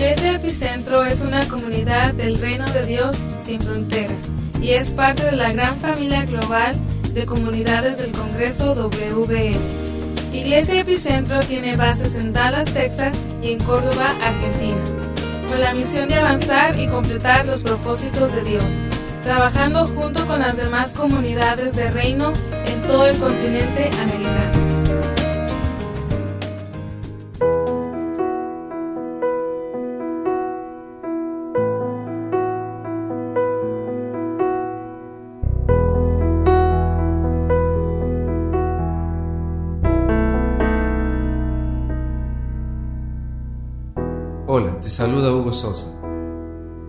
Iglesia Epicentro es una comunidad del Reino de Dios sin fronteras y es parte de la gran familia global de comunidades del Congreso WBL. Iglesia Epicentro tiene bases en Dallas, Texas y en Córdoba, Argentina, con la misión de avanzar y completar los propósitos de Dios, trabajando junto con las demás comunidades de reino en todo el continente americano. Hola, te saluda Hugo Sosa.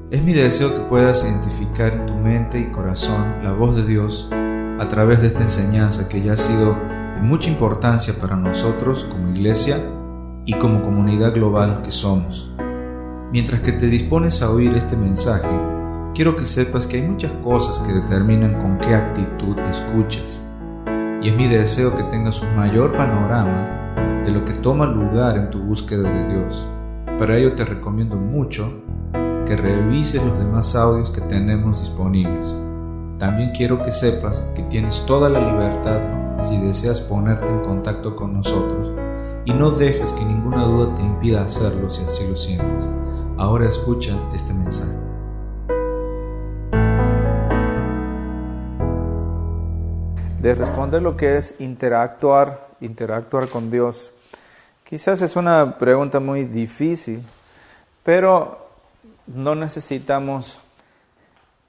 Es mi deseo que puedas identificar en tu mente y corazón la voz de Dios a través de esta enseñanza que ya ha sido de mucha importancia para nosotros como iglesia y como comunidad global que somos. Mientras que te dispones a oír este mensaje, quiero que sepas que hay muchas cosas que determinan con qué actitud escuchas. Y es mi deseo que tengas un mayor panorama de lo que toma lugar en tu búsqueda de Dios. Para ello te recomiendo mucho que revises los demás audios que tenemos disponibles. También quiero que sepas que tienes toda la libertad si deseas ponerte en contacto con nosotros y no dejes que ninguna duda te impida hacerlo si así lo sientes. Ahora escucha este mensaje. De responder lo que es interactuar con Dios. Quizás es una pregunta muy difícil, pero no necesitamos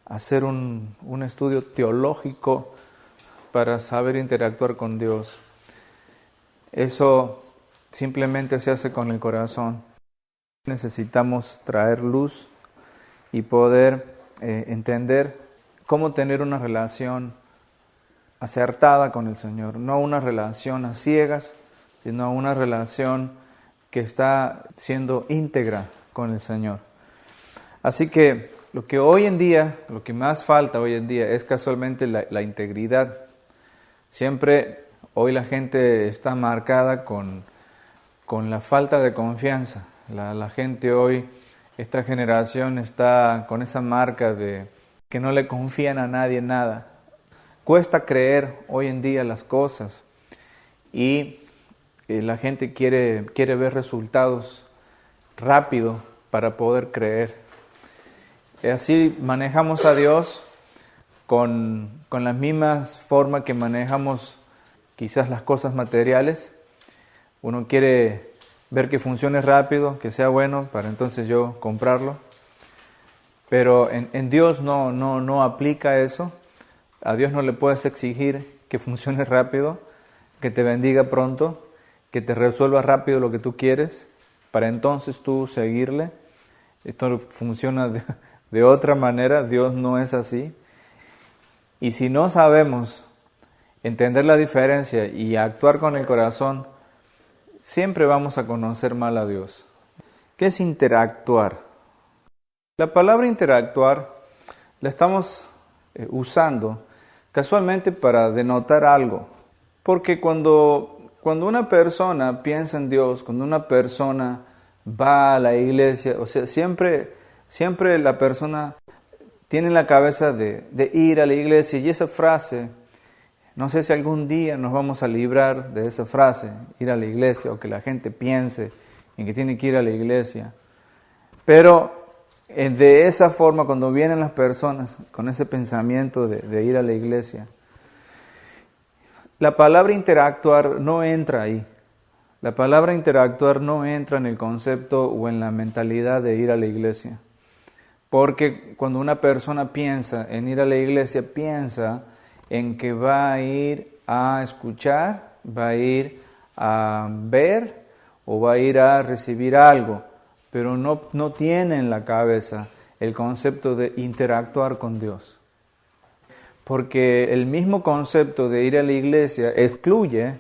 hacer un estudio teológico para saber interactuar con Dios. Eso simplemente se hace con el corazón. Necesitamos traer luz y poder entender cómo tener una relación acertada con el Señor, no una relación a ciegas, sino una relación que está siendo íntegra con el Señor. Así que lo que más falta hoy en día es casualmente la integridad. Siempre hoy la gente está marcada con la falta de confianza. La gente hoy, esta generación está con esa marca de que no le confían a nadie nada. Cuesta creer hoy en día las cosas y la gente quiere ver resultados rápido para poder creer. Así manejamos a Dios con las mismas formas que manejamos quizás las cosas materiales. Uno quiere ver que funcione rápido, que sea bueno, para entonces yo comprarlo. Pero en Dios no aplica eso. A Dios no le puedes exigir que funcione rápido, que te bendiga pronto, que te resuelva rápido lo que tú quieres, para entonces tú seguirle. Esto funciona de otra manera, Dios no es así. Y si no sabemos entender la diferencia y actuar con el corazón, siempre vamos a conocer mal a Dios. ¿Qué es interactuar? La palabra interactuar la estamos usando casualmente para denotar algo, porque cuando una persona piensa en Dios, cuando una persona va a la iglesia, o sea, siempre la persona tiene en la cabeza de ir a la iglesia, y esa frase, no sé si algún día nos vamos a librar de esa frase, ir a la iglesia, o que la gente piense en que tiene que ir a la iglesia. Pero de esa forma, cuando vienen las personas con ese pensamiento de ir a la iglesia, la palabra interactuar no entra ahí. La palabra interactuar no entra en el concepto o en la mentalidad de ir a la iglesia. Porque cuando una persona piensa en ir a la iglesia, piensa en que va a ir a escuchar, va a ir a ver o va a ir a recibir algo, pero no tiene en la cabeza el concepto de interactuar con Dios. Porque el mismo concepto de ir a la iglesia excluye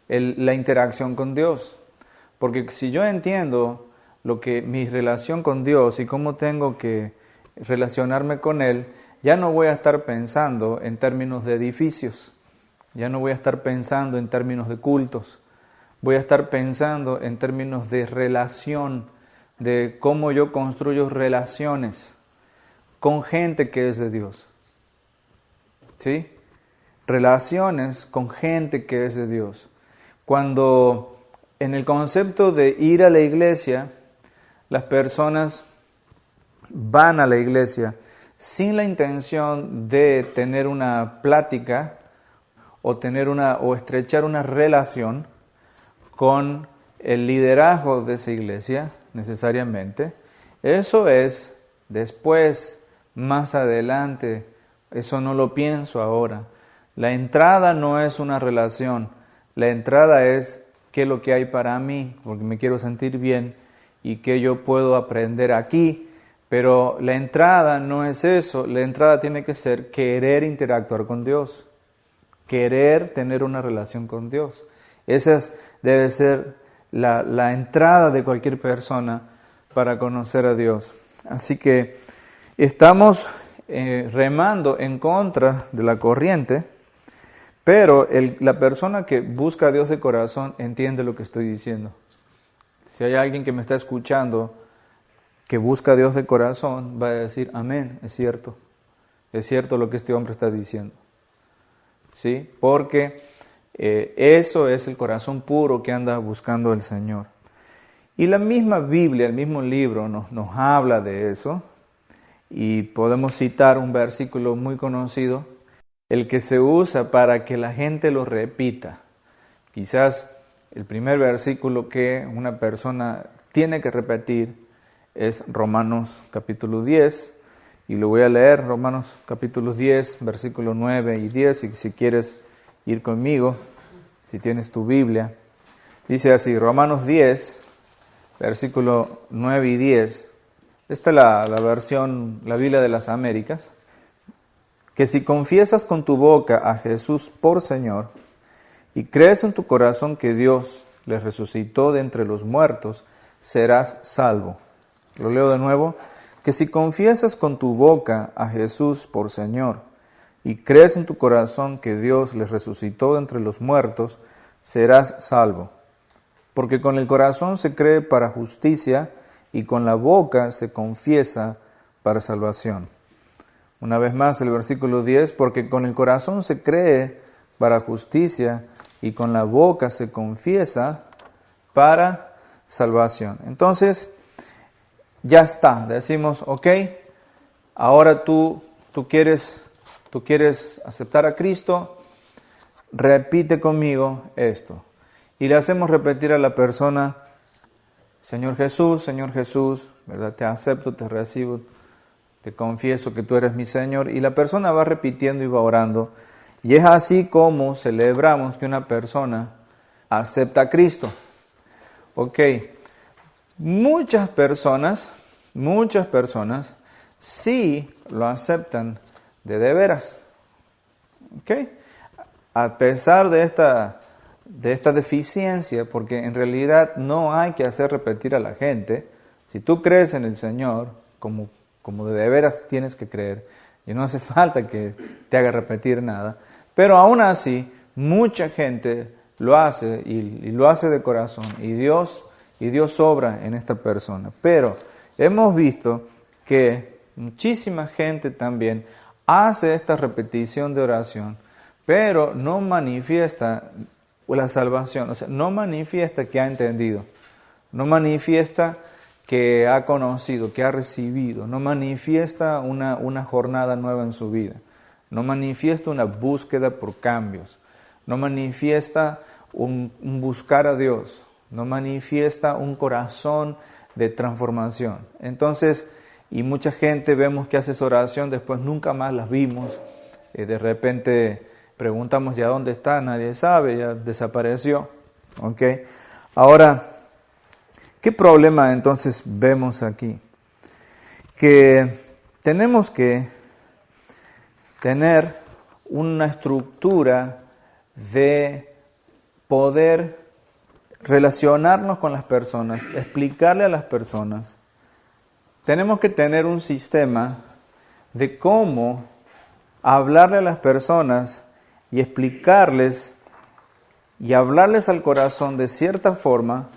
la interacción con Dios. Porque si yo entiendo mi relación con Dios y cómo tengo que relacionarme con Él, ya no voy a estar pensando en términos de edificios, ya no voy a estar pensando en términos de cultos, voy a estar pensando en términos de relación, de cómo yo construyo relaciones con gente que es de Dios. ¿Sí? Relaciones con gente que es de Dios. Cuando en el concepto de ir a la iglesia, las personas van a la iglesia sin la intención de tener una plática o estrechar una relación con el liderazgo de esa iglesia, necesariamente. Eso es después, más adelante, eso no lo pienso ahora. La entrada no es una relación, la entrada es qué es lo que hay para mí, porque me quiero sentir bien y qué yo puedo aprender aquí. Pero la entrada no es eso, la entrada tiene que ser querer interactuar con Dios, querer tener una relación con Dios. Esa debe ser la entrada de cualquier persona para conocer a Dios. Así que estamos remando en contra de la corriente, pero la persona que busca a Dios de corazón entiende lo que estoy diciendo. Si hay alguien que me está escuchando que busca a Dios de corazón, va a decir, amén, es cierto lo que este hombre está diciendo. ¿Sí? Porque eso es el corazón puro que anda buscando el Señor. Y la misma Biblia, el mismo libro nos habla de eso, y podemos citar un versículo muy conocido, el que se usa para que la gente lo repita. Quizás el primer versículo que una persona tiene que repetir es Romanos capítulo 10, y lo voy a leer, Romanos capítulo 10, versículos 9 y 10, y si quieres ir conmigo, si tienes tu Biblia. Dice así, Romanos 10, versículo 9 y 10, esta es la versión, la Biblia de las Américas, que si confiesas con tu boca a Jesús por Señor, y crees en tu corazón que Dios le resucitó de entre los muertos, serás salvo. Lo leo de nuevo, que si confiesas con tu boca a Jesús por Señor, y crees en tu corazón que Dios le resucitó de entre los muertos, serás salvo. Porque con el corazón se cree para justicia, y con la boca se confiesa para salvación. Una vez más el versículo 10, porque con el corazón se cree para justicia, y con la boca se confiesa para salvación. Entonces, ya está, decimos, ok, ahora tú quieres aceptar a Cristo, repite conmigo esto. Y le hacemos repetir a la persona, Señor Jesús, ¿verdad? Te acepto, te recibo, te confieso que tú eres mi Señor. Y la persona va repitiendo y va orando. Y es así como celebramos que una persona acepta a Cristo. Ok. Muchas personas sí lo aceptan de veras. ¿Ok? A pesar de esta deficiencia, porque en realidad no hay que hacer repetir a la gente. Si tú crees en el Señor, como de veras tienes que creer, y no hace falta que te haga repetir nada, pero aún así, mucha gente lo hace y lo hace de corazón, y Dios obra en esta persona. Pero hemos visto que muchísima gente también hace esta repetición de oración, pero no manifiesta la salvación, o sea, no manifiesta que ha entendido, no manifiesta que ha conocido, que ha recibido, no manifiesta una jornada nueva en su vida, no manifiesta una búsqueda por cambios, no manifiesta un buscar a Dios, no manifiesta un corazón de transformación. Entonces, y mucha gente vemos que hace esa oración, después nunca más las vimos, de repente preguntamos ya dónde está, nadie sabe, ya desapareció. ¿Okay? Ahora, ¿qué problema entonces vemos aquí? Que tenemos que tener una estructura de poder relacionarnos con las personas, explicarle a las personas. Tenemos que tener un sistema de cómo hablarle a las personas y explicarles y hablarles al corazón de cierta forma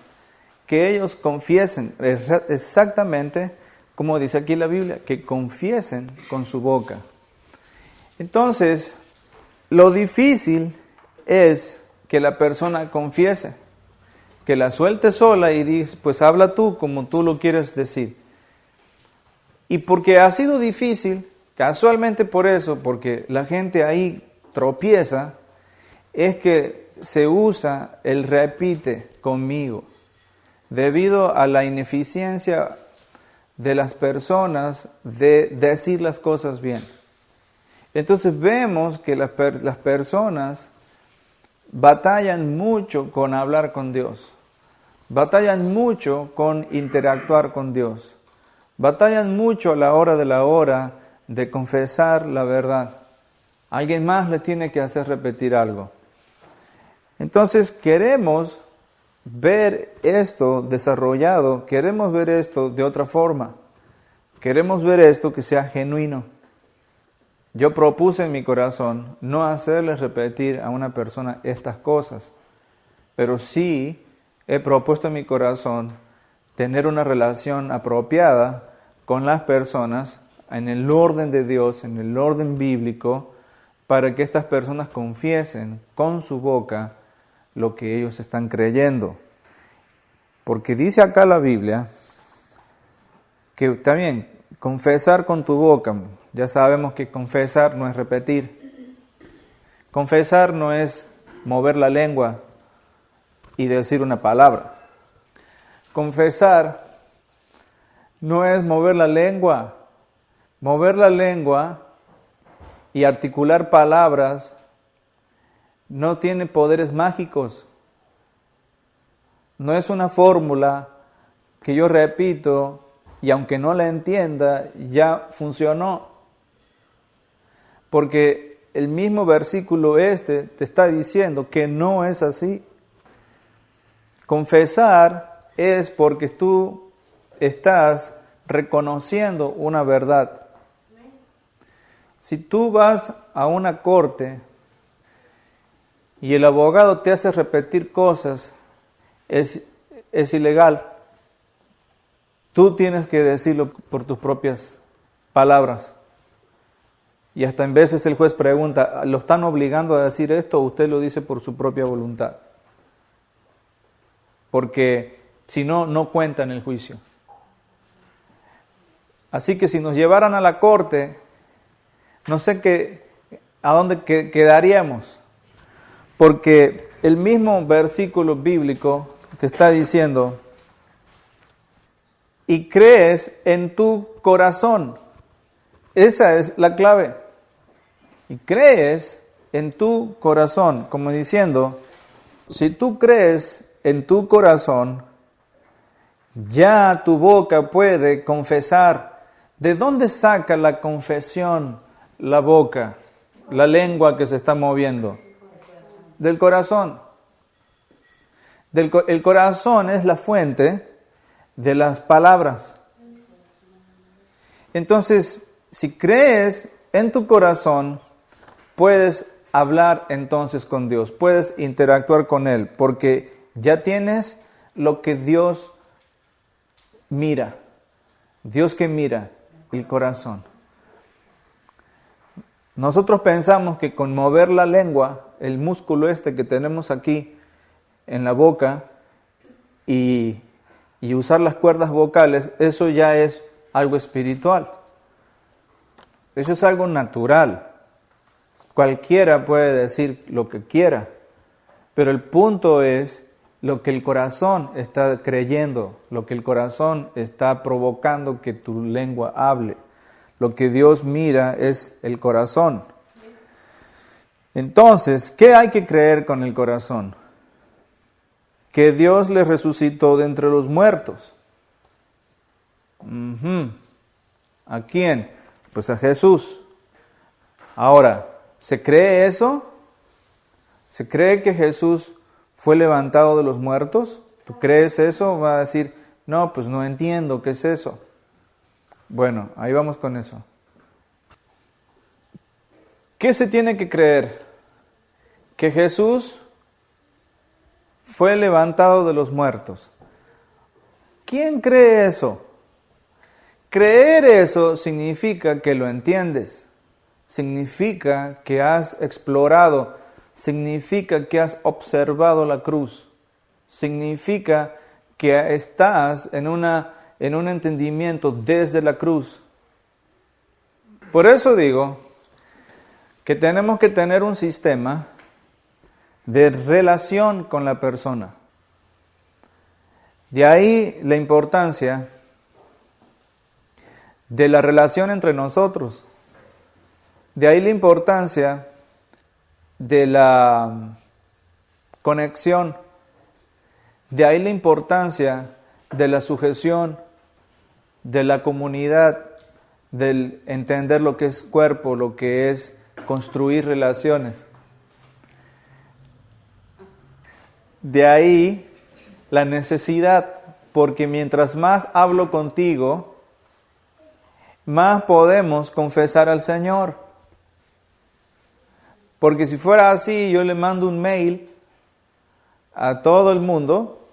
que ellos confiesen, exactamente como dice aquí la Biblia, que confiesen con su boca. Entonces, lo difícil es que la persona confiese, que la suelte sola y dice, pues habla tú como tú lo quieres decir. Y porque ha sido difícil, casualmente por eso, porque la gente ahí tropieza, es que se usa el repite conmigo, debido a la ineficiencia de las personas de decir las cosas bien. Entonces vemos que las personas batallan mucho con hablar con Dios, batallan mucho con interactuar con Dios, batallan mucho a la hora de confesar la verdad. Alguien más le tiene que hacer repetir algo. Entonces queremos ver esto desarrollado, queremos ver esto de otra forma, queremos ver esto que sea genuino. Yo propuse en mi corazón no hacerles repetir a una persona estas cosas, pero sí he propuesto en mi corazón tener una relación apropiada con las personas en el orden de Dios, en el orden bíblico, para que estas personas confiesen con su boca lo que ellos están creyendo. Porque dice acá la Biblia que también confesar con tu boca, ya sabemos que confesar no es repetir. Confesar no es mover la lengua y decir una palabra. Confesar no es mover la lengua. Mover la lengua y articular palabras no tiene poderes mágicos. No es una fórmula que yo repito y aunque no la entienda, ya funcionó. Porque el mismo versículo te está diciendo que no es así. Confesar es porque tú estás reconociendo una verdad. Si tú vas a una corte y el abogado te hace repetir cosas, es ilegal. Tú tienes que decirlo por tus propias palabras. Y hasta en veces el juez pregunta, ¿lo están obligando a decir esto o usted lo dice por su propia voluntad? Porque si no, no cuenta en el juicio. Así que si nos llevaran a la corte, no sé a dónde quedaríamos. Porque el mismo versículo bíblico te está diciendo, y crees en tu corazón. Esa es la clave. Y crees en tu corazón, como diciendo, si tú crees en tu corazón, ya tu boca puede confesar. ¿De dónde saca la confesión la boca, la lengua que se está moviendo? Del corazón. El corazón es la fuente de las palabras. Entonces, si crees en tu corazón, puedes hablar entonces con Dios, puedes interactuar con Él, porque ya tienes lo que Dios mira. Dios que mira el corazón. Nosotros pensamos que con mover la lengua, el músculo que tenemos aquí en la boca y usar las cuerdas vocales, eso ya es algo espiritual. Eso es algo natural. Cualquiera puede decir lo que quiera, pero el punto es lo que el corazón está creyendo, lo que el corazón está provocando que tu lengua hable. Lo que Dios mira es el corazón. Entonces, ¿qué hay que creer con el corazón? Que Dios le resucitó de entre los muertos. ¿A quién? Pues a Jesús. Ahora, ¿se cree eso? ¿Se cree que Jesús fue levantado de los muertos? ¿Tú crees eso? Va a decir, no, pues no entiendo, ¿qué es eso? Bueno, ahí vamos con eso. ¿Qué se tiene que creer? Que Jesús fue levantado de los muertos. ¿Quién cree eso? Creer eso significa que lo entiendes, significa que has explorado, significa que has observado la cruz, significa que estás en un entendimiento desde la cruz. Por eso digo que tenemos que tener un sistema de relación con la persona. De ahí la importancia de la relación entre nosotros. De ahí la importancia de la conexión. De ahí la importancia de la sujeción, de la comunidad, del entender lo que es cuerpo, lo que es construir relaciones. De ahí la necesidad, porque mientras más hablo contigo, más podemos confesar al Señor. Porque si fuera así, yo le mando un mail a todo el mundo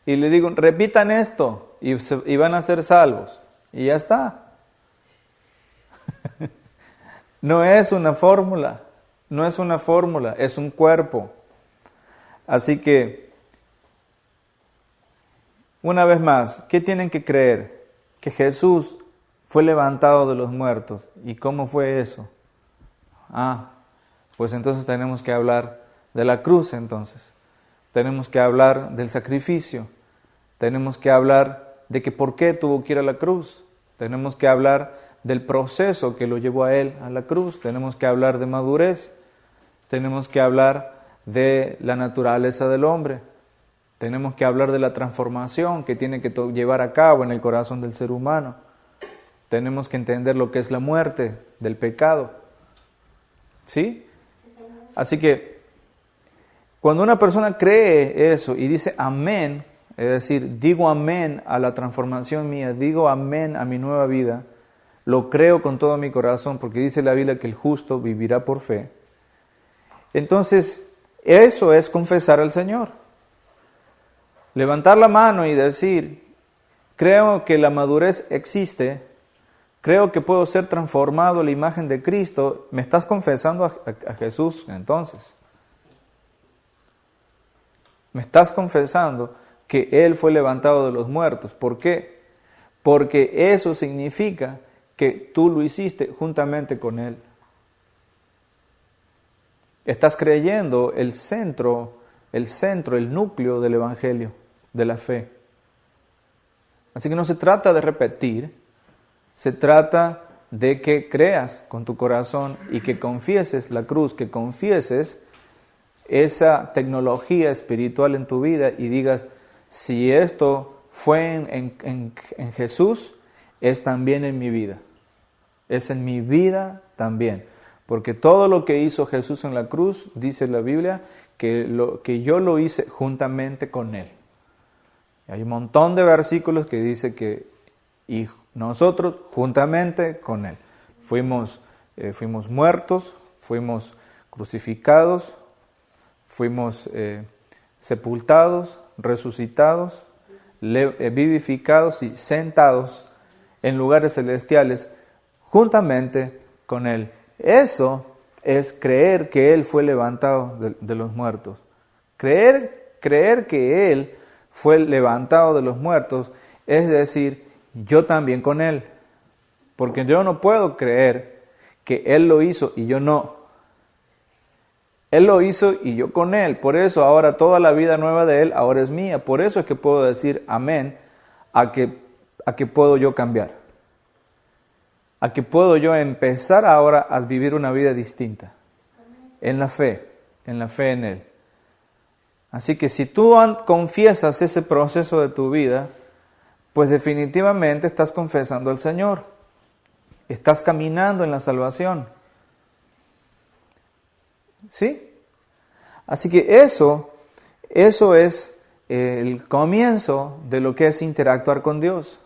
y le digo, repitan esto y van a ser salvos. Y ya está. No es una fórmula, es un cuerpo. Así que, una vez más, ¿qué tienen que creer? Que Jesús fue levantado de los muertos. ¿Y cómo fue eso? Pues entonces tenemos que hablar de la cruz entonces. Tenemos que hablar del sacrificio. Tenemos que hablar de que por qué tuvo que ir a la cruz. Tenemos que hablar del proceso que lo llevó a Él a la cruz. Tenemos que hablar de madurez. Tenemos que hablar de la naturaleza del hombre. Tenemos que hablar de la transformación que tiene que llevar a cabo en el corazón del ser humano. Tenemos que entender lo que es la muerte del pecado. ¿Sí? Así que cuando una persona cree eso y dice amén, es decir, digo amén a la transformación mía, digo amén a mi nueva vida, lo creo con todo mi corazón porque dice la Biblia que el justo vivirá por fe. Entonces, eso es confesar al Señor. Levantar la mano y decir, creo que la madurez existe, creo que puedo ser transformado a la imagen de Cristo. ¿Me estás confesando a Jesús entonces? Me estás confesando que Él fue levantado de los muertos. ¿Por qué? Porque eso significa que tú lo hiciste juntamente con Él. Estás creyendo el centro, el núcleo del Evangelio, de la fe. Así que no se trata de repetir, se trata de que creas con tu corazón y que confieses la cruz, que confieses esa tecnología espiritual en tu vida y digas, si esto fue en Jesús, es también en mi vida. Es en mi vida también. Porque todo lo que hizo Jesús en la cruz, dice la Biblia, que yo lo hice juntamente con Él. Y hay un montón de versículos que dice que y nosotros juntamente con Él. Fuimos muertos, fuimos crucificados, fuimos sepultados, resucitados, vivificados y sentados en lugares celestiales juntamente con Él. Eso es creer que Él fue levantado de los muertos. Creer que Él fue levantado de los muertos es decir, yo también con Él. Porque yo no puedo creer que Él lo hizo y yo no. Él lo hizo y yo con Él. Por eso ahora toda la vida nueva de Él ahora es mía. Por eso es que puedo decir amén a que puedo yo cambiar. A que puedo yo empezar ahora a vivir una vida distinta. En la fe en Él. Así que si tú confiesas ese proceso de tu vida, pues definitivamente estás confesando al Señor. Estás caminando en la salvación. ¿Sí? Así que eso es el comienzo de lo que es interactuar con Dios.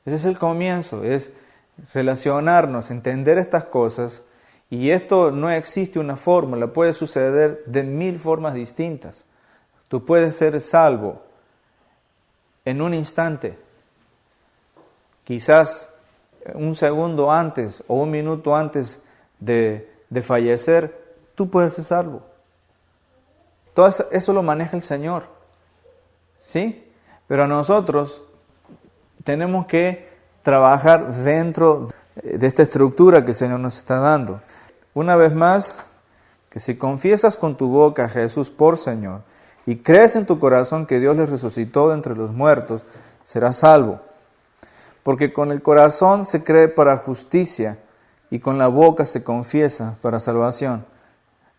Ese es el comienzo, es relacionarnos, entender estas cosas. Y esto no existe una fórmula, puede suceder de 1000 formas distintas. Tú puedes ser salvo en un instante. Quizás un segundo antes o un minuto antes de fallecer, tú puedes ser salvo. Todo eso lo maneja el Señor. ¿Sí? Pero nosotros tenemos que trabajar dentro de esta estructura que el Señor nos está dando. Una vez más, que si confiesas con tu boca a Jesús por Señor y crees en tu corazón que Dios le resucitó de entre los muertos, serás salvo. Porque con el corazón se cree para justicia y con la boca se confiesa para salvación.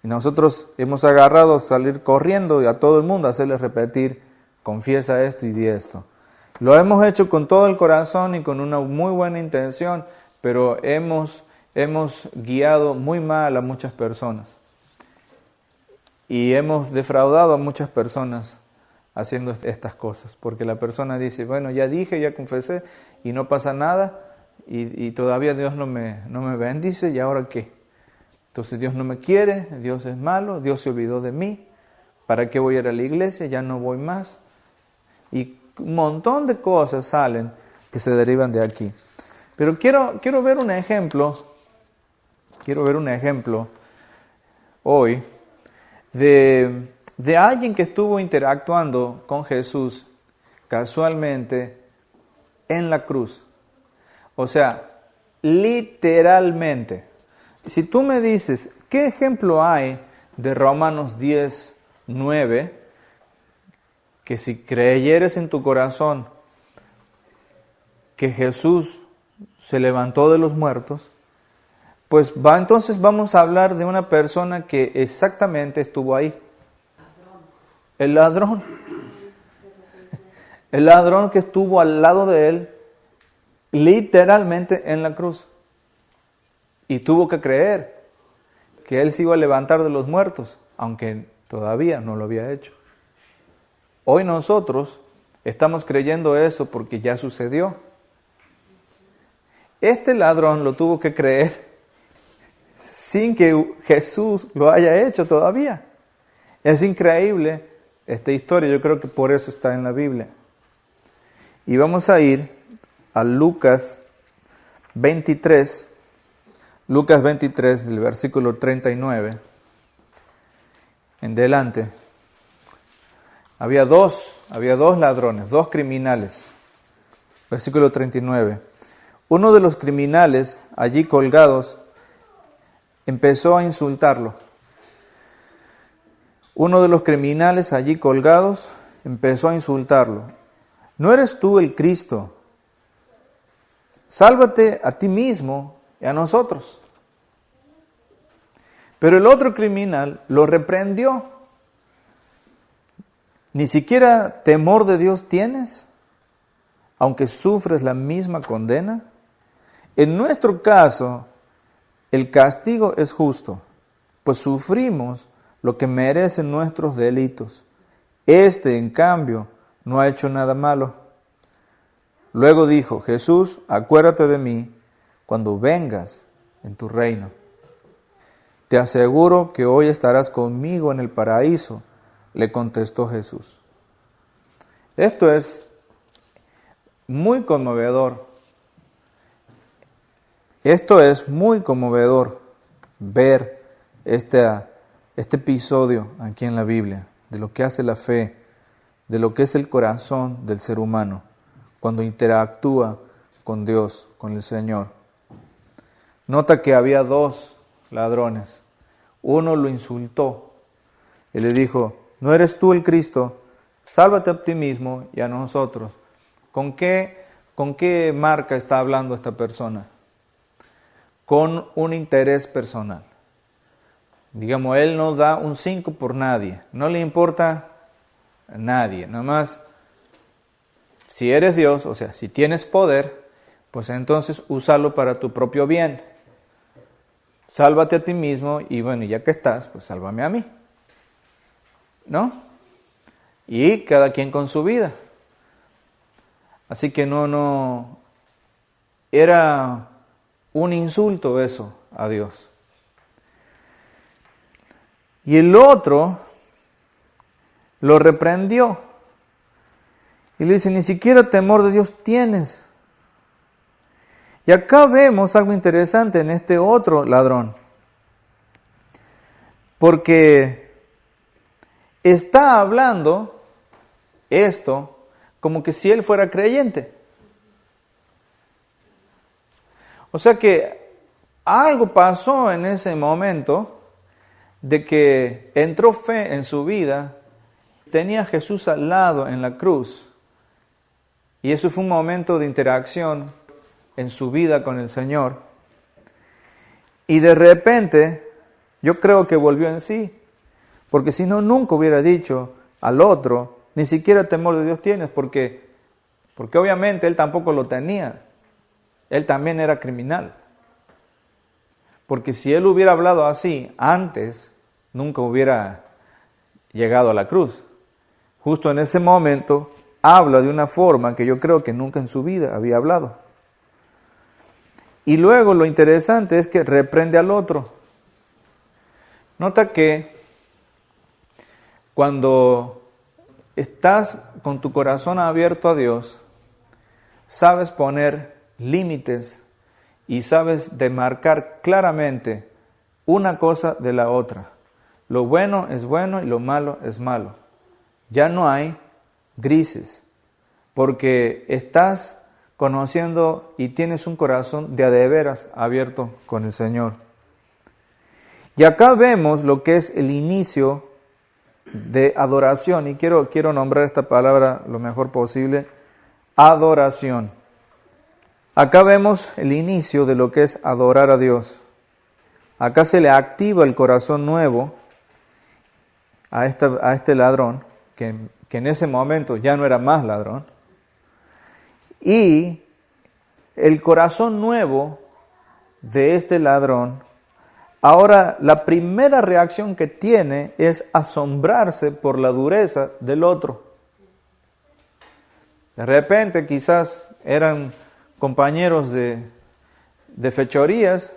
Y nosotros hemos agarrado a salir corriendo y a todo el mundo a hacerle repetir, confiesa esto y di esto. Lo hemos hecho con todo el corazón y con una muy buena intención, pero hemos guiado muy mal a muchas personas. Y hemos defraudado a muchas personas haciendo estas cosas. Porque la persona dice, bueno, ya dije, ya confesé y no pasa nada y todavía Dios no me bendice, ¿y ahora qué? Entonces Dios no me quiere, Dios es malo, Dios se olvidó de mí. ¿Para qué voy a ir a la iglesia? Ya no voy más. Y un montón de cosas salen que se derivan de aquí. Pero quiero ver un ejemplo. Quiero ver un ejemplo hoy de alguien que estuvo interactuando con Jesús casualmente en la cruz. O sea, literalmente. Si tú me dices, ¿qué ejemplo hay de Romanos 10:9? Que si creyeres en tu corazón que Jesús se levantó de los muertos, pues entonces vamos a hablar de una persona que exactamente estuvo ahí. El ladrón. El ladrón que estuvo al lado de él, literalmente en la cruz. Y tuvo que creer que él se iba a levantar de los muertos, aunque todavía no lo había hecho. Hoy nosotros estamos creyendo eso porque ya sucedió. Este ladrón lo tuvo que creer sin que Jesús lo haya hecho todavía. Es increíble esta historia, yo creo que por eso está en la Biblia. Y vamos a ir a Lucas 23, del versículo 39 en delante. Había dos ladrones, dos criminales. Versículo 39. Uno de los criminales allí colgados empezó a insultarlo. Uno de los criminales allí colgados empezó a insultarlo. ¿No eres tú el Cristo? Sálvate a ti mismo y a nosotros. Pero el otro criminal lo reprendió. ¿Ni siquiera temor de Dios tienes, aunque sufres la misma condena? En nuestro caso, el castigo es justo, pues sufrimos lo que merecen nuestros delitos. Este, en cambio, no ha hecho nada malo. Luego dijo, Jesús, acuérdate de mí cuando vengas en tu reino. Te aseguro que hoy estarás conmigo en el paraíso, le contestó Jesús. Esto es muy conmovedor. Esto es muy conmovedor ver este episodio aquí en la Biblia, de lo que hace la fe, de lo que es el corazón del ser humano cuando interactúa con Dios, con el Señor. Nota que había dos ladrones. Uno lo insultó y le dijo, ¿no eres tú el Cristo? Sálvate a ti mismo y a nosotros. ¿Con qué marca está hablando esta persona? Con un interés personal. Digamos, él no da un 5 por nadie. No le importa a nadie. Nada más, si eres Dios, o sea, si tienes poder, pues entonces úsalo para tu propio bien. Sálvate a ti mismo y bueno, ya que estás, pues sálvame a mí. ¿No? Y cada quien con su vida. Así que no era un insulto eso a Dios. Y el otro lo reprendió Y le dice, ni siquiera temor de Dios tienes. Y acá vemos algo interesante en este otro ladrón. Porque está hablando esto como que si él fuera creyente. O sea que algo pasó en ese momento de que entró fe en su vida, tenía a Jesús al lado en la cruz. Y eso fue un momento de interacción en su vida con el Señor. Y de repente, yo creo que volvió en sí. Porque si no, nunca hubiera dicho al otro, ni siquiera temor de Dios tienes, porque obviamente él tampoco lo tenía. Él también era criminal. Porque si él hubiera hablado así antes, nunca hubiera llegado a la cruz. Justo en ese momento, habla de una forma que yo creo que nunca en su vida había hablado. Y luego lo interesante es que reprende al otro. Nota que cuando estás con tu corazón abierto a Dios, sabes poner límites y sabes demarcar claramente una cosa de la otra. Lo bueno es bueno y lo malo es malo. Ya no hay grises, porque estás conociendo y tienes un corazón de a de veras abierto con el Señor. Y acá vemos lo que es el inicio de adoración, y quiero nombrar esta palabra lo mejor posible, adoración. Acá vemos el inicio de lo que es adorar a Dios. Acá se le activa el corazón nuevo a este ladrón, que en ese momento ya no era más ladrón. Y el corazón nuevo de este ladrón, ahora la primera reacción que tiene es asombrarse por la dureza del otro. De repente quizás eran compañeros de fechorías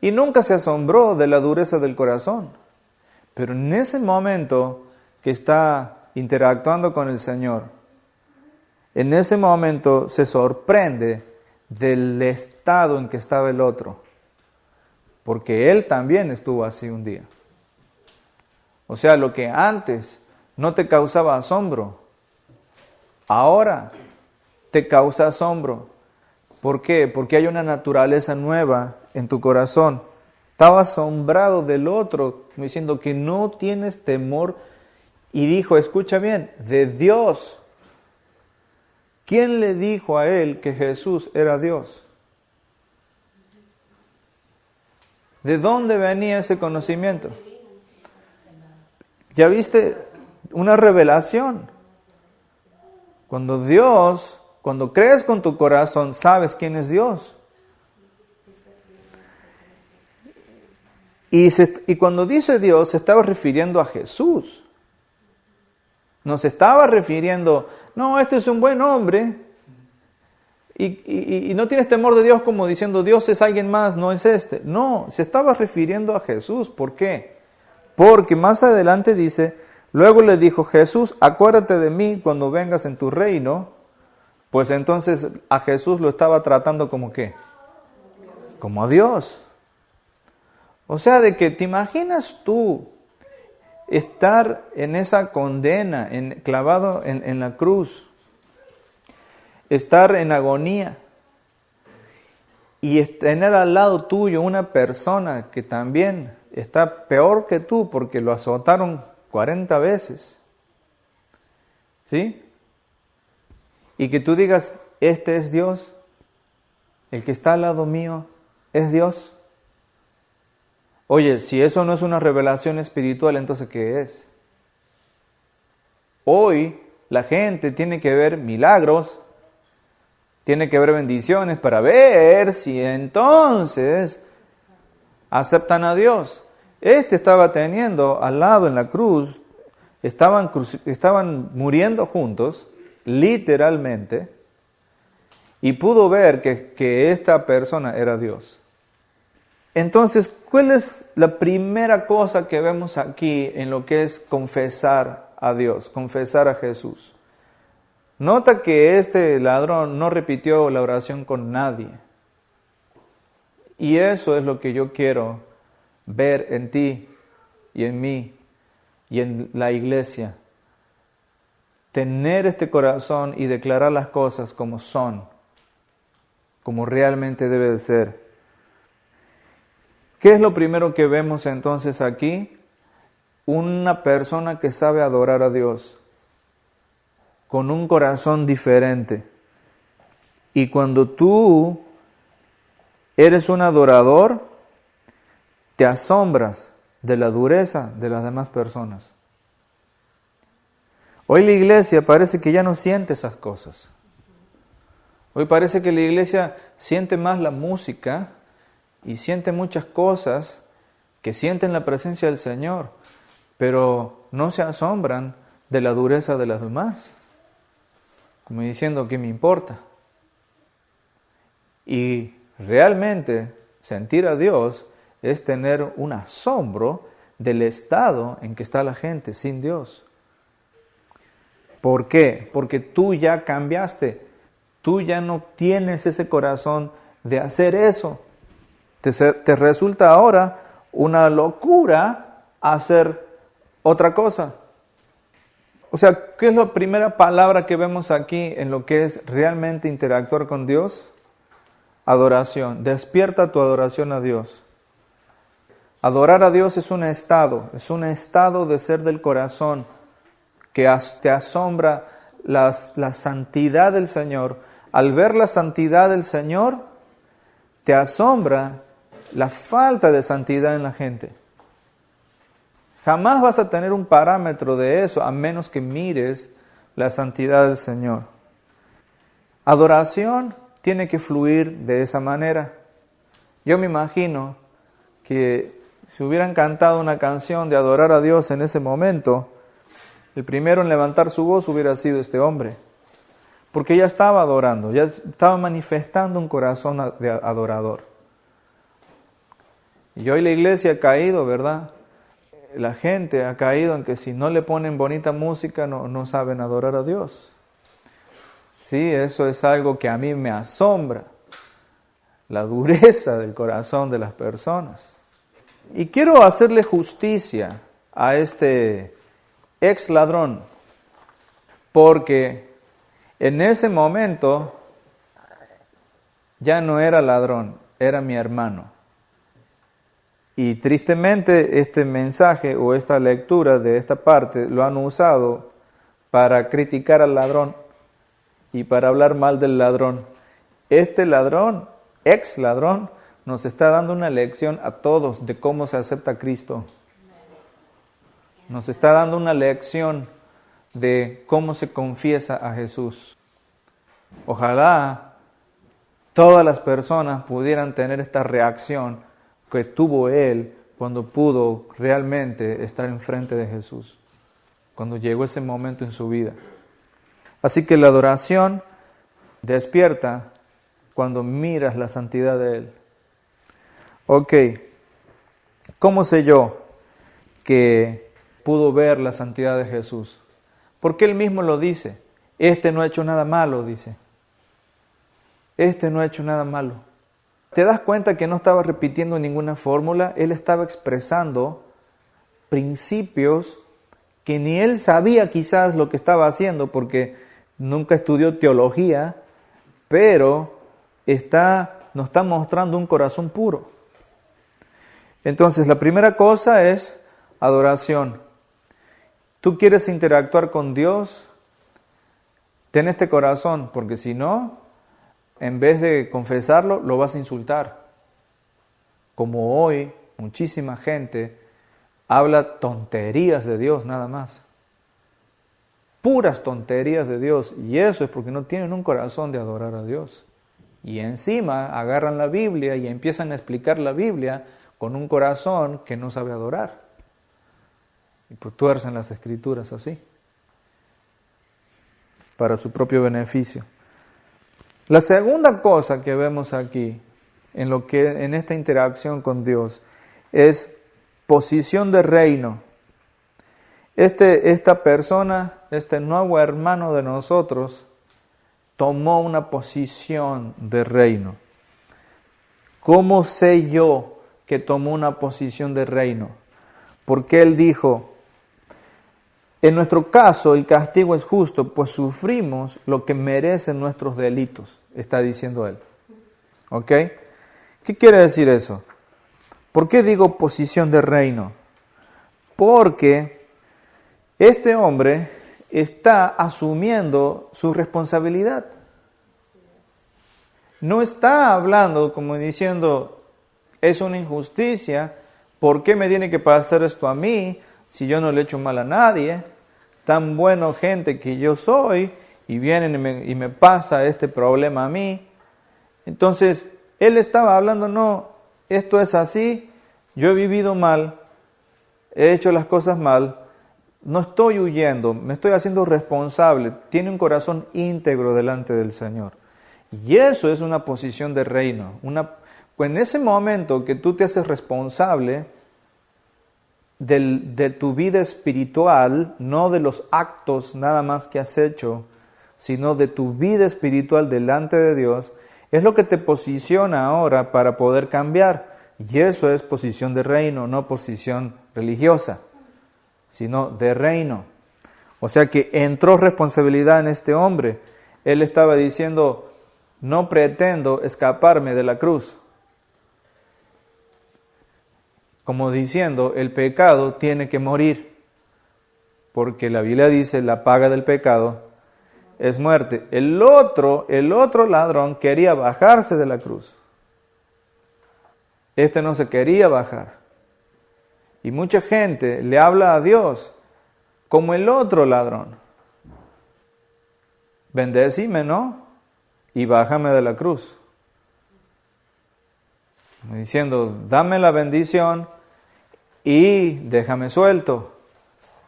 y nunca se asombró de la dureza del corazón. Pero en ese momento que está interactuando con el Señor, en ese momento se sorprende del estado en que estaba el otro, porque él también estuvo así un día. O sea, lo que antes no te causaba asombro, ahora te causa asombro. ¿Por qué? Porque hay una naturaleza nueva en tu corazón. Estaba asombrado del otro, diciendo que no tienes temor. Y dijo, escucha bien, de Dios. ¿Quién le dijo a él que Jesús era Dios? ¿De dónde venía ese conocimiento? ¿Ya viste? Una revelación. Cuando crees con tu corazón, sabes quién es Dios. Y cuando dice Dios, se estaba refiriendo a Jesús. No se estaba refiriendo, no, este es un buen hombre. Y no tienes temor de Dios como diciendo, Dios es alguien más, no es este. No, se estaba refiriendo a Jesús. ¿Por qué? Porque más adelante dice, luego le dijo Jesús, acuérdate de mí cuando vengas en tu reino. Pues entonces a Jesús lo estaba tratando como ¿qué? Como a Dios. O sea, de que te imaginas tú estar en esa condena, clavado en la cruz, estar en agonía y tener al lado tuyo una persona que también está peor que tú porque lo azotaron 40 veces. ¿Sí? Y que tú digas, este es Dios, el que está al lado mío es Dios. Oye, si eso no es una revelación espiritual, entonces ¿qué es? Hoy la gente tiene que ver milagros, tiene que ver bendiciones para ver si entonces aceptan a Dios. Estaba teniendo al lado en la cruz, estaban muriendo juntos, literalmente, y pudo ver que esta persona era Dios. Entonces, ¿cuál es la primera cosa que vemos aquí en lo que es confesar a Dios, confesar a Jesús? Nota que este ladrón no repitió la oración con nadie. Y eso es lo que yo quiero ver en ti y en mí y en la iglesia. Tener este corazón y declarar las cosas como son, como realmente debe de ser. ¿Qué es lo primero que vemos entonces aquí? Una persona que sabe adorar a Dios con un corazón diferente. Y cuando tú eres un adorador, te asombras de la dureza de las demás personas. Hoy la iglesia parece que ya no siente esas cosas. Hoy parece que la iglesia siente más la música y siente muchas cosas que sienten la presencia del Señor, pero no se asombran de la dureza de las demás, como diciendo, ¿qué me importa? Y realmente sentir a Dios es tener un asombro del estado en que está la gente sin Dios. ¿Por qué? Porque tú ya cambiaste, tú ya no tienes ese corazón de hacer eso. Te resulta ahora una locura hacer otra cosa. O sea, ¿qué es la primera palabra que vemos aquí en lo que es realmente interactuar con Dios? Adoración. Despierta tu adoración a Dios. Adorar a Dios es un estado de ser del corazón que te asombra la santidad del Señor. Al ver la santidad del Señor, te asombra la falta de santidad en la gente. Jamás vas a tener un parámetro de eso a menos que mires la santidad del Señor. Adoración tiene que fluir de esa manera. Yo me imagino que si hubieran cantado una canción de adorar a Dios en ese momento, el primero en levantar su voz hubiera sido este hombre. Porque ya estaba adorando, ya estaba manifestando un corazón de adorador. Y hoy la iglesia ha caído, ¿verdad? La gente ha caído en que si no le ponen bonita música no saben adorar a Dios. Sí, eso es algo que a mí me asombra. La dureza del corazón de las personas. Y quiero hacerle justicia a este ex ladrón. Porque en ese momento ya no era ladrón, era mi hermano. Y tristemente este mensaje o esta lectura de esta parte lo han usado para criticar al ladrón y para hablar mal del ladrón. Este ladrón, ex ladrón, nos está dando una lección a todos de cómo se acepta a Cristo. Nos está dando una lección de cómo se confiesa a Jesús. Ojalá todas las personas pudieran tener esta reacción que tuvo él cuando pudo realmente estar enfrente de Jesús, cuando llegó ese momento en su vida. Así que la adoración despierta cuando miras la santidad de Él. Ok, ¿cómo sé yo que pudo ver la santidad de Jesús? Porque Él mismo lo dice, este no ha hecho nada malo, dice. Este no ha hecho nada malo. ¿Te das cuenta que no estaba repitiendo ninguna fórmula? Él estaba expresando principios que ni él sabía quizás lo que estaba haciendo porque nunca estudió teología, pero nos está mostrando un corazón puro. Entonces, la primera cosa es adoración. ¿Tú quieres interactuar con Dios? Ten este corazón, porque si no, en vez de confesarlo, lo vas a insultar. Como hoy, muchísima gente habla tonterías de Dios nada más. Puras tonterías de Dios. Y eso es porque no tienen un corazón de adorar a Dios. Y encima agarran la Biblia y empiezan a explicar la Biblia con un corazón que no sabe adorar. Y pues tuercen las Escrituras así, para su propio beneficio. La segunda cosa que vemos aquí, en esta interacción con Dios, es posición de reino. Esta persona, este nuevo hermano de nosotros, tomó una posición de reino. ¿Cómo sé yo que tomó una posición de reino? Porque Él dijo, en nuestro caso el castigo es justo, pues sufrimos lo que merecen nuestros delitos, está diciendo Él. ¿Ok? ¿Qué quiere decir eso? ¿Por qué digo posición de reino? Porque este hombre está asumiendo su responsabilidad. No está hablando como diciendo, es una injusticia, ¿por qué me tiene que pasar esto a mí si yo no le he hecho mal a nadie? Tan bueno gente que yo soy y vienen y me pasa este problema a mí. Entonces, él estaba hablando, no, esto es así, yo he vivido mal, he hecho las cosas mal, no estoy huyendo, me estoy haciendo responsable, tiene un corazón íntegro delante del Señor. Y eso es una posición de reino. Pues en ese momento que tú te haces responsable de tu vida espiritual, no de los actos nada más que has hecho, sino de tu vida espiritual delante de Dios, es lo que te posiciona ahora para poder cambiar. Y eso es posición de reino, no posición religiosa, sino de reino. O sea que entró responsabilidad en este hombre. Él estaba diciendo, no pretendo escaparme de la cruz. Como diciendo, el pecado tiene que morir. Porque la Biblia dice, la paga del pecado es muerte. El otro ladrón quería bajarse de la cruz. Este no se quería bajar. Y mucha gente le habla a Dios como el otro ladrón. Bendecime, ¿no? Y bájame de la cruz. Diciendo, dame la bendición y déjame suelto.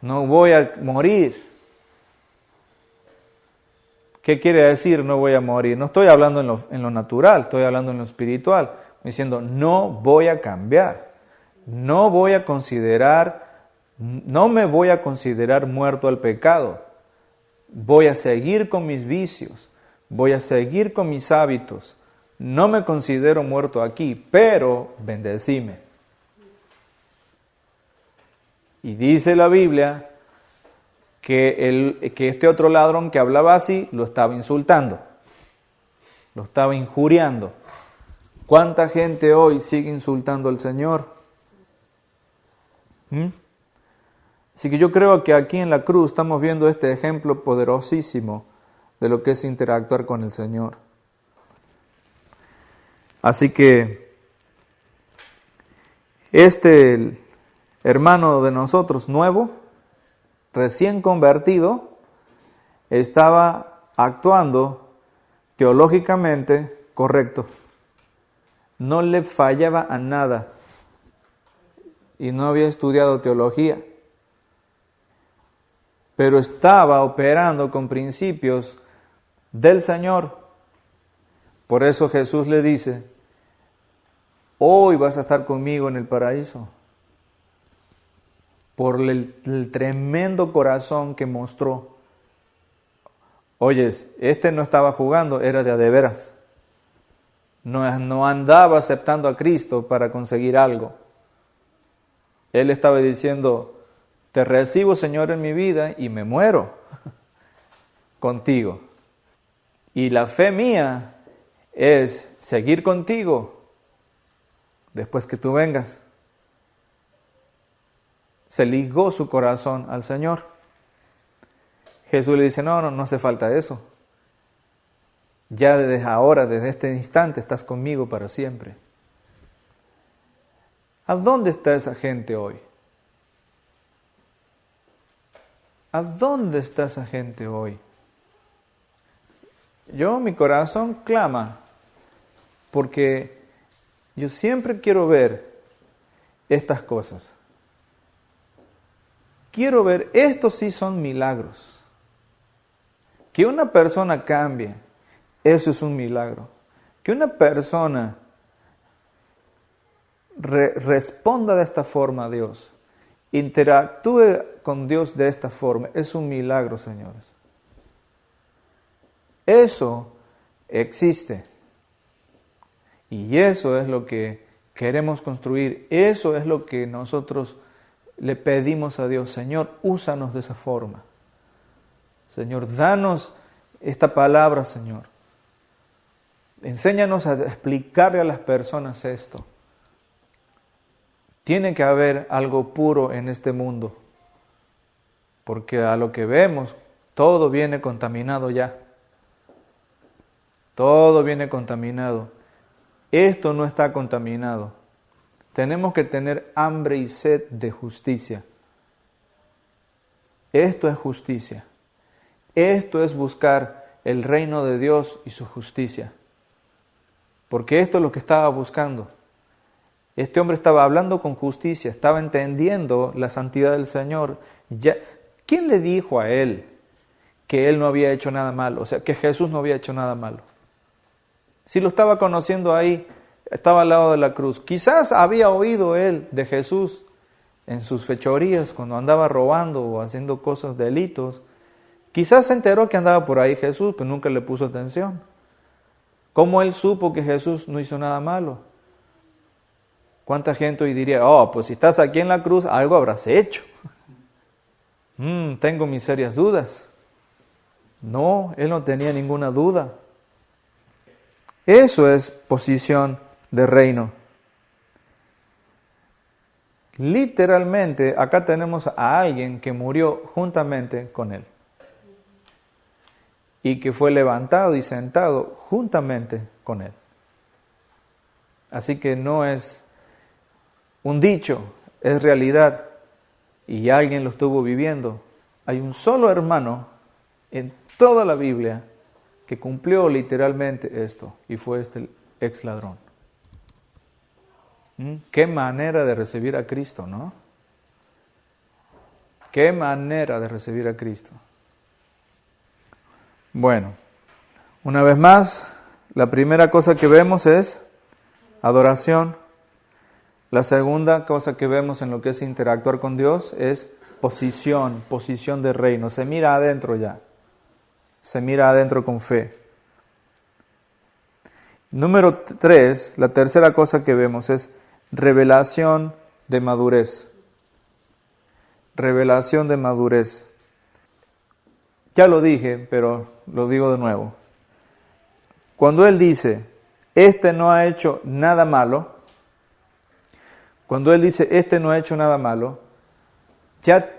No voy a morir. ¿Qué quiere decir no voy a morir? No estoy hablando en lo natural, estoy hablando en lo espiritual. Diciendo, no voy a cambiar. No me voy a considerar muerto al pecado. Voy a seguir con mis vicios. Voy a seguir con mis hábitos. No me considero muerto aquí, pero bendecime. Y dice la Biblia que este otro ladrón que hablaba así lo estaba insultando, lo estaba injuriando. ¿Cuánta gente hoy sigue insultando al Señor? Así que yo creo que aquí en la cruz estamos viendo este ejemplo poderosísimo de lo que es interactuar con el Señor. Así que este hermano de nosotros nuevo, recién convertido, estaba actuando teológicamente correcto. No le fallaba a nada y no había estudiado teología, pero estaba operando con principios del Señor. Por eso Jesús le dice, hoy vas a estar conmigo en el paraíso. Por el tremendo corazón que mostró. Oyes, este no estaba jugando, era de a de veras. No andaba aceptando a Cristo para conseguir algo. Él estaba diciendo, te recibo, Señor, en mi vida y me muero contigo. Y la fe mía es seguir contigo después que tú vengas. Se ligó su corazón al Señor. Jesús le dice, no hace falta eso. Ya desde ahora, desde este instante, estás conmigo para siempre. ¿A dónde está esa gente hoy? ¿A dónde está esa gente hoy? Mi corazón clama, porque yo siempre quiero ver estas cosas. Quiero ver, estos sí son milagros. Que una persona cambie, eso es un milagro. Que una persona responda de esta forma a Dios, interactúe con Dios de esta forma, es un milagro, señores. Eso existe. Y eso es lo que queremos construir. Eso es lo que nosotros le pedimos a Dios. Señor, úsanos de esa forma. Señor, danos esta palabra, Señor. Enséñanos a explicarle a las personas esto. Tiene que haber algo puro en este mundo, porque a lo que vemos, todo viene contaminado ya. Todo viene contaminado. Esto no está contaminado. Tenemos que tener hambre y sed de justicia. Esto es justicia. Esto es buscar el reino de Dios y su justicia. Porque esto es lo que estaba buscando. Este hombre estaba hablando con justicia, estaba entendiendo la santidad del Señor. ¿Quién le dijo a él que él no había hecho nada malo? O sea, que Jesús no había hecho nada malo. Si lo estaba conociendo ahí, estaba al lado de la cruz. Quizás había oído él de Jesús en sus fechorías, cuando andaba robando o haciendo cosas, delitos. Quizás se enteró que andaba por ahí Jesús, pero nunca le puso atención. ¿Cómo él supo que Jesús no hizo nada malo? ¿Cuánta gente hoy diría, pues si estás aquí en la cruz, algo habrás hecho? Tengo mis serias dudas. No, él no tenía ninguna duda. Eso es posición de reino. Literalmente, acá tenemos a alguien que murió juntamente con él. Y que fue levantado y sentado juntamente con él. Así que no es un dicho, es realidad. Y alguien lo estuvo viviendo. Hay un solo hermano en toda la Biblia que cumplió literalmente esto, y fue este ex ladrón. Qué manera de recibir a Cristo, ¿no? Qué manera de recibir a Cristo. Bueno, una vez más, la primera cosa que vemos es adoración. La segunda cosa que vemos en lo que es interactuar con Dios es posición de reino. Se mira adentro ya. Se mira adentro con fe. Número 3, la tercera cosa que vemos es revelación de madurez. Revelación de madurez. Ya lo dije, pero lo digo de nuevo. Cuando él dice, este no ha hecho nada malo, ya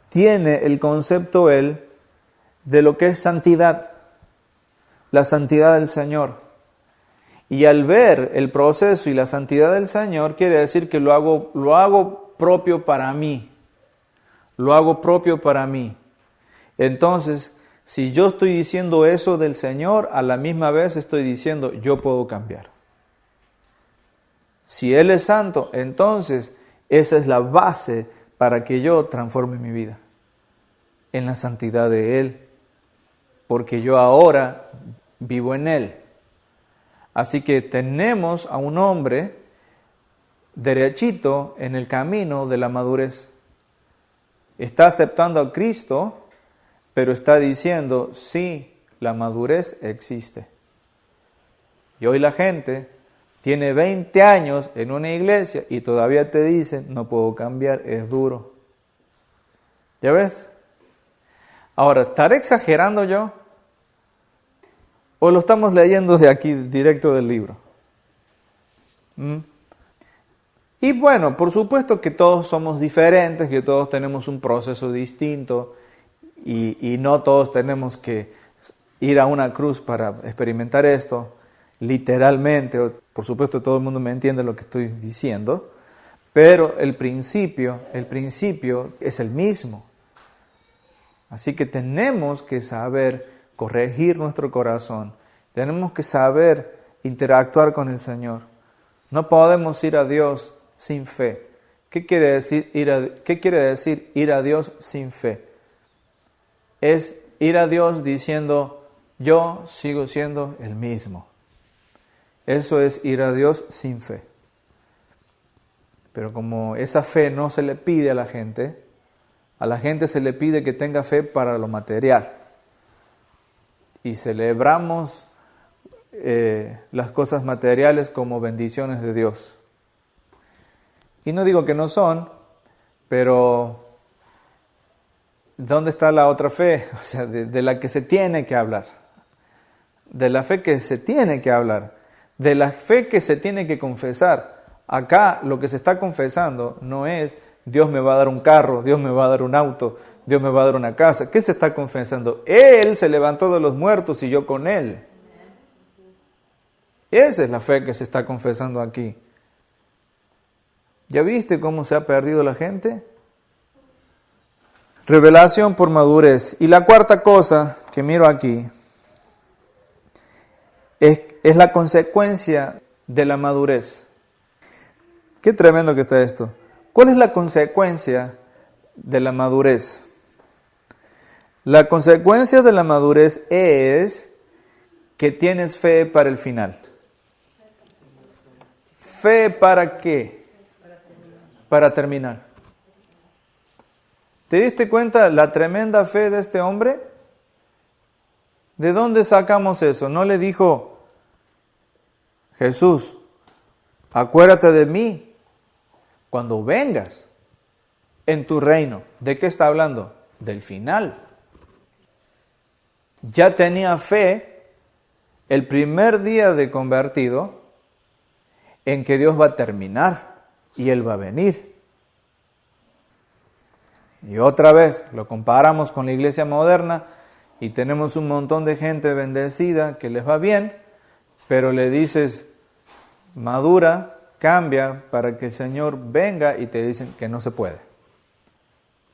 tiene el concepto él de lo que es santidad, la santidad del Señor. Y al ver el proceso y la santidad del Señor, quiere decir que lo hago propio para mí. Lo hago propio para mí. Entonces, si yo estoy diciendo eso del Señor, a la misma vez estoy diciendo, yo puedo cambiar. Si Él es santo, entonces esa es la base para que yo transforme mi vida en la santidad de Él. Porque yo ahora vivo en Él. Así que tenemos a un hombre derechito en el camino de la madurez. Está aceptando a Cristo, pero está diciendo, sí, la madurez existe. Y hoy la gente tiene 20 años en una iglesia y todavía te dicen, no puedo cambiar, es duro. ¿Ya ves? Ahora, ¿estaré exagerando yo? ¿O lo estamos leyendo de aquí, directo del libro? Y bueno, por supuesto que todos somos diferentes, que todos tenemos un proceso distinto y no todos tenemos que ir a una cruz para experimentar esto, literalmente. Por supuesto todo el mundo me entiende lo que estoy diciendo, pero el principio es el mismo. Así que tenemos que saber corregir nuestro corazón. Tenemos que saber interactuar con el Señor. No podemos ir a Dios sin fe. ¿Qué quiere decir ir a Dios sin fe? Es ir a Dios diciendo, yo sigo siendo el mismo. Eso es ir a Dios sin fe. Pero como esa fe no se le pide a la gente se le pide que tenga fe para lo material. y celebramos las cosas materiales como bendiciones de Dios. Y no digo que no son, pero ¿dónde está la otra fe? O sea, de la que se tiene que hablar. De la fe que se tiene que hablar. De la fe que se tiene que confesar. Acá lo que se está confesando no es Dios me va a dar un carro, Dios me va a dar un auto, Dios me va a dar una casa. ¿Qué se está confesando? Él se levantó de los muertos y yo con Él. Esa es la fe que se está confesando aquí. ¿Ya viste cómo se ha perdido la gente? Revelación por madurez. Y la cuarta cosa que miro aquí es la consecuencia de la madurez. Qué tremendo que está esto. ¿Cuál es la consecuencia de la madurez? La consecuencia de la madurez es que tienes fe para el final. ¿Fe para qué? Para terminar. ¿Te diste cuenta la tremenda fe de este hombre? ¿De dónde sacamos eso? No le dijo, Jesús, acuérdate de mí cuando vengas en tu reino. ¿De qué está hablando? Del final. Ya tenía fe el primer día de convertido en que Dios va a terminar y Él va a venir. Y otra vez lo comparamos con la iglesia moderna y tenemos un montón de gente bendecida que les va bien, pero le dices, madura, cambia para que el Señor venga y te dicen que no se puede,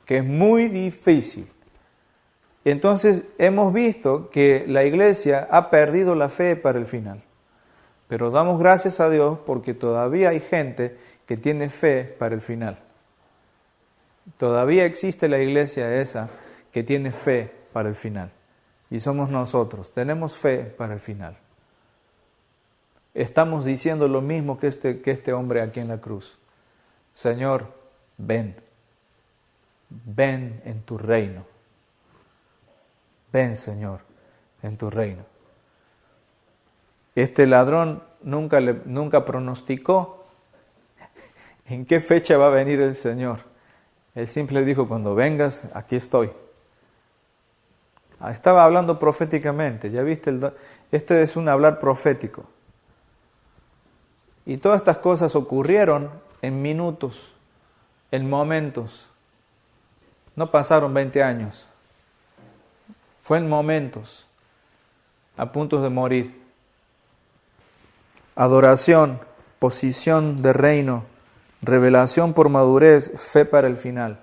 que es muy difícil. Entonces hemos visto que la iglesia ha perdido la fe para el final, pero damos gracias a Dios porque todavía hay gente que tiene fe para el final. Todavía existe la iglesia esa que tiene fe para el final. Y somos nosotros, tenemos fe para el final. Estamos diciendo lo mismo que este hombre aquí en la cruz. Señor, ven. Ven en tu reino. Ven, Señor, en tu reino. Este ladrón nunca pronosticó en qué fecha va a venir el Señor. Él simple dijo, cuando vengas, aquí estoy. Estaba hablando proféticamente, ya viste, este es un hablar profético. Y todas estas cosas ocurrieron en minutos, en momentos. No pasaron 20 años. Fue en momentos, a punto de morir. Adoración, posición de reino, revelación por madurez, fe para el final.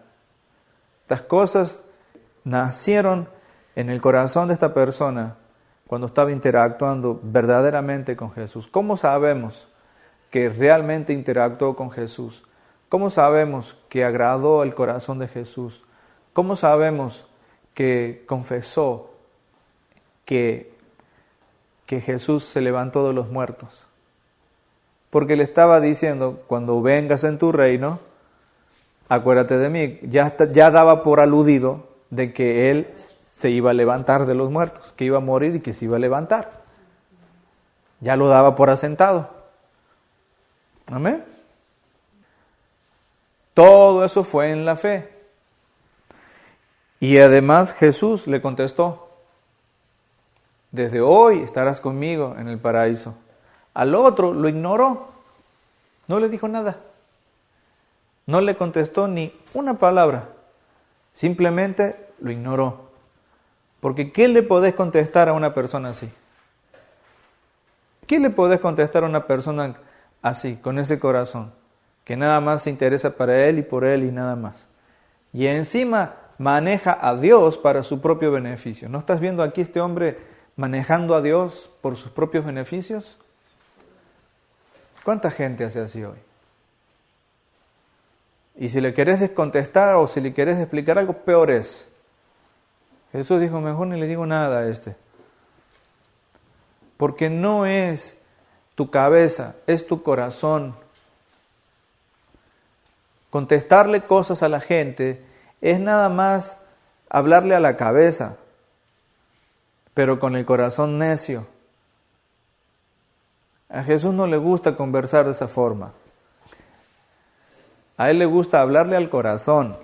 Estas cosas nacieron en el corazón de esta persona cuando estaba interactuando verdaderamente con Jesús. ¿Cómo sabemos que realmente interactuó con Jesús? ¿Cómo sabemos que agradó el corazón de Jesús? ¿Cómo sabemos que confesó que Jesús se levantó de los muertos? Porque le estaba diciendo, cuando vengas en tu reino, acuérdate de mí. Ya daba por aludido de que Él se iba a levantar de los muertos, que iba a morir y que se iba a levantar. Ya lo daba por asentado. Amén. Todo eso fue en la fe. Y además Jesús le contestó, desde hoy estarás conmigo en el paraíso. Al otro lo ignoró, no le dijo nada, no le contestó ni una palabra, simplemente lo ignoró. Porque ¿qué le podés contestar a una persona así? ¿Qué le podés contestar a una persona así, con ese corazón, que nada más se interesa para él y por él y nada más? Y encima maneja a Dios para su propio beneficio. ¿No estás viendo aquí este hombre manejando a Dios por sus propios beneficios? ¿Cuánta gente hace así hoy? Y si le querés descontestar o si le querés explicar algo, peor es. Jesús dijo, mejor ni le digo nada a este. Porque no es tu cabeza, es tu corazón. Contestarle cosas a la gente es nada más hablarle a la cabeza. pero con el corazón necio. A Jesús no le gusta conversar de esa forma. A Él le gusta hablarle al corazón,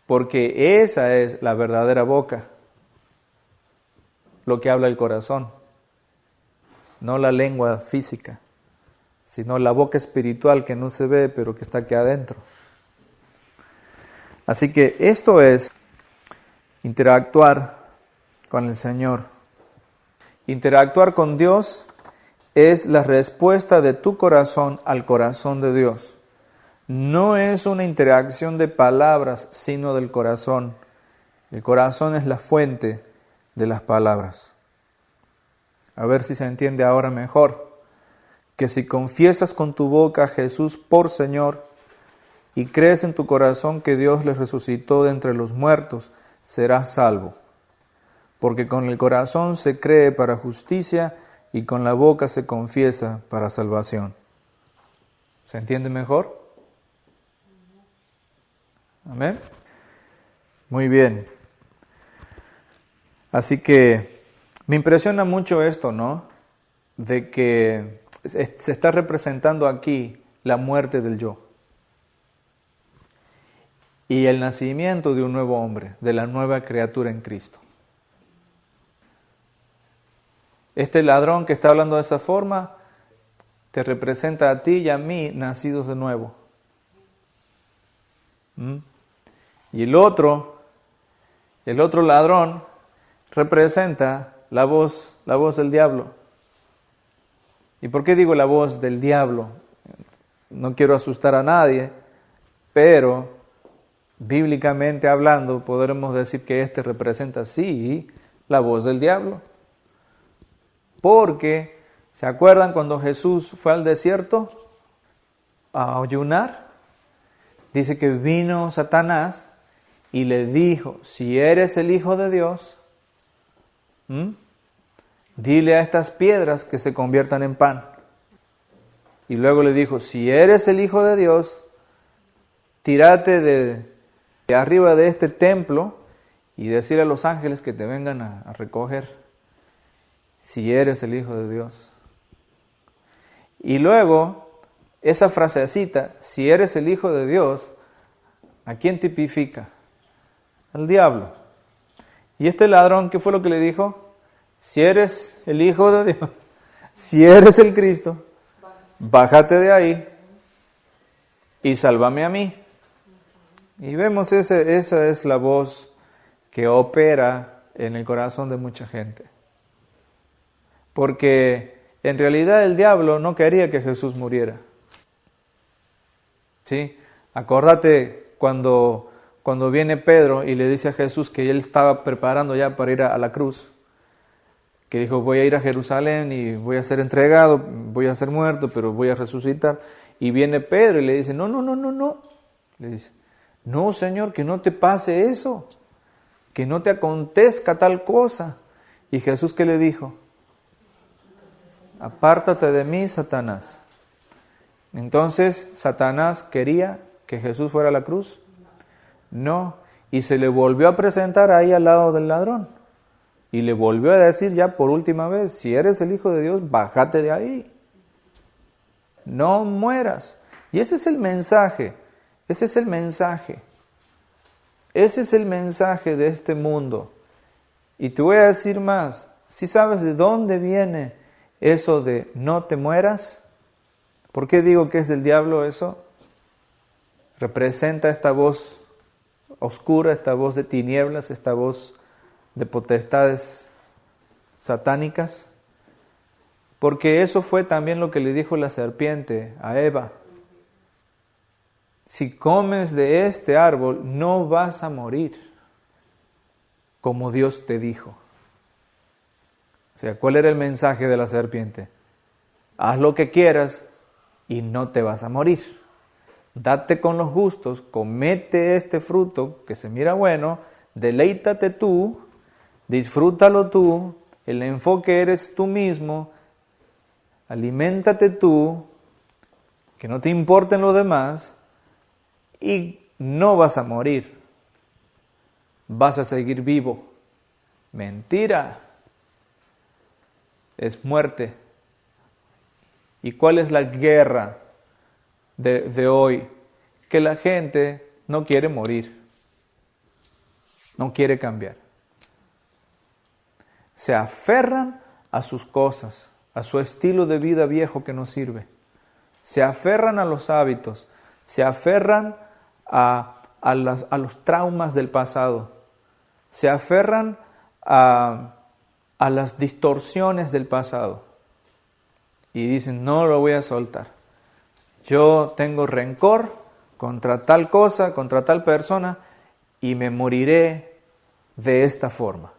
porque esa es la verdadera boca, lo que habla el corazón, no la lengua física, sino la boca espiritual que no se ve, pero que está aquí adentro. Así que esto es interactuar con el Señor. Interactuar con Dios es la respuesta de tu corazón al corazón de Dios. No es una interacción de palabras, sino del corazón. El corazón es la fuente de las palabras. A ver si se entiende ahora mejor. Que si confiesas con tu boca a Jesús por Señor y crees en tu corazón que Dios le resucitó de entre los muertos, serás salvo. Porque con el corazón se cree para justicia y con la boca se confiesa para salvación. ¿Se entiende mejor? Amén. Muy bien. Así que me impresiona mucho esto, ¿no? De que se está representando aquí la muerte del yo y el nacimiento de un nuevo hombre, de la nueva criatura en Cristo. Este ladrón que está hablando de esa forma te representa a ti y a mí nacidos de nuevo. Y el otro ladrón representa la voz del diablo. ¿Y por qué digo la voz del diablo? No quiero asustar a nadie, pero bíblicamente hablando podremos decir que este representa sí la voz del diablo. Porque, ¿se acuerdan cuando Jesús fue al desierto a ayunar? Dice que vino Satanás y le dijo, si eres el Hijo de Dios, dile a estas piedras que se conviertan en pan. Y luego le dijo, si eres el Hijo de Dios, tírate de arriba de este templo y decir a los ángeles que te vengan a recoger. Si eres el Hijo de Dios. Y luego, esa frasecita, si eres el Hijo de Dios, ¿a quién tipifica? Al diablo. ¿Y este ladrón qué fue lo que le dijo? Si eres el Hijo de Dios, si eres el Cristo, bájate de ahí y sálvame a mí. Y vemos esa es la voz que opera en el corazón de mucha gente. Porque en realidad el diablo no quería que Jesús muriera. ¿Sí? Acordate cuando viene Pedro y le dice a Jesús que él estaba preparando ya para ir a la cruz. Que dijo, voy a ir a Jerusalén y voy a ser entregado, voy a ser muerto, pero voy a resucitar. Y viene Pedro y le dice, no. Le dice, no, Señor, que no te pase eso. Que no te acontezca tal cosa. Y Jesús, ¿qué le dijo? Apártate de mí, Satanás. Entonces, ¿Satanás quería que Jesús fuera a la cruz? No. Y se le volvió a presentar ahí al lado del ladrón. Y le volvió a decir ya por última vez, si eres el Hijo de Dios, bájate de ahí. No mueras. Y ese es el mensaje. Ese es el mensaje. Ese es el mensaje de este mundo. Y te voy a decir más. ¿Sí sabes de dónde viene eso de no te mueras? ¿Por qué digo que es del diablo eso? Representa esta voz oscura, esta voz de tinieblas, esta voz de potestades satánicas. Porque eso fue también lo que le dijo la serpiente a Eva. Si comes de este árbol, no vas a morir, como Dios te dijo. O sea, ¿cuál era el mensaje de la serpiente? Haz lo que quieras y no te vas a morir. Date con los gustos, comete este fruto que se mira bueno, deleítate tú, disfrútalo tú, el enfoque eres tú mismo, aliméntate tú, que no te importen los demás y no vas a morir. Vas a seguir vivo. Mentira. Es muerte. ¿Y cuál es la guerra de hoy? Que la gente no quiere morir. No quiere cambiar. Se aferran a sus cosas, a su estilo de vida viejo que no sirve. Se aferran a los hábitos, se aferran a los traumas del pasado, se aferran a las distorsiones del pasado y dicen, no lo voy a soltar. Yo tengo rencor contra tal cosa, contra tal persona y me moriré de esta forma.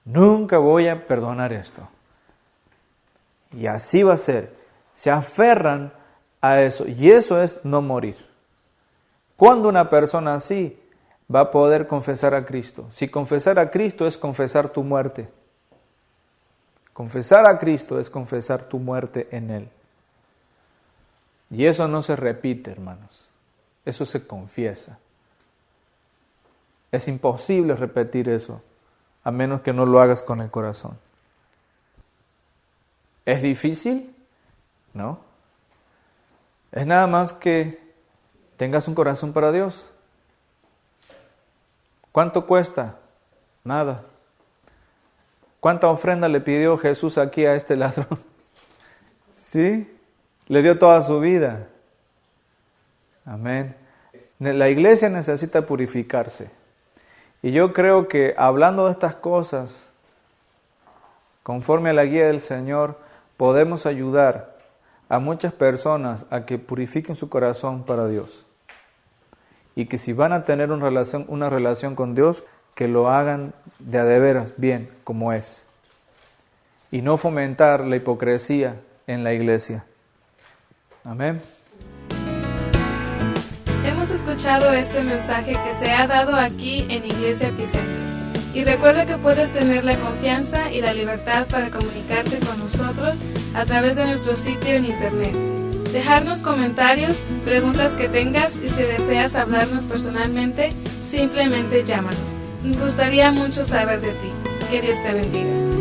Nunca voy a perdonar esto. Y así va a ser. Se aferran a eso. Y eso es no morir. ¿Cuándo una persona así va a poder confesar a Cristo? Si confesar a Cristo es confesar tu muerte. Confesar a Cristo es confesar tu muerte en Él. Y eso no se repite, hermanos. Eso se confiesa. Es imposible repetir eso, a menos que no lo hagas con el corazón. ¿Es difícil? No. Es nada más que tengas un corazón para Dios. ¿Cuánto cuesta? Nada. ¿Cuánta ofrenda le pidió Jesús aquí a este ladrón? ¿Sí? Le dio toda su vida. Amén. La iglesia necesita purificarse. Y yo creo que hablando de estas cosas, conforme a la guía del Señor, podemos ayudar a muchas personas a que purifiquen su corazón para Dios. Y que si van a tener una relación con Dios, que lo hagan de a de veras bien, como es. Y no fomentar la hipocresía en la iglesia. Amén. Hemos escuchado este mensaje que se ha dado aquí en Iglesia Epicentro. Y recuerda que puedes tener la confianza y la libertad para comunicarte con nosotros a través de nuestro sitio en internet. Dejarnos comentarios, preguntas que tengas y si deseas hablarnos personalmente, simplemente llámanos. Nos gustaría mucho saber de ti. Que Dios te bendiga.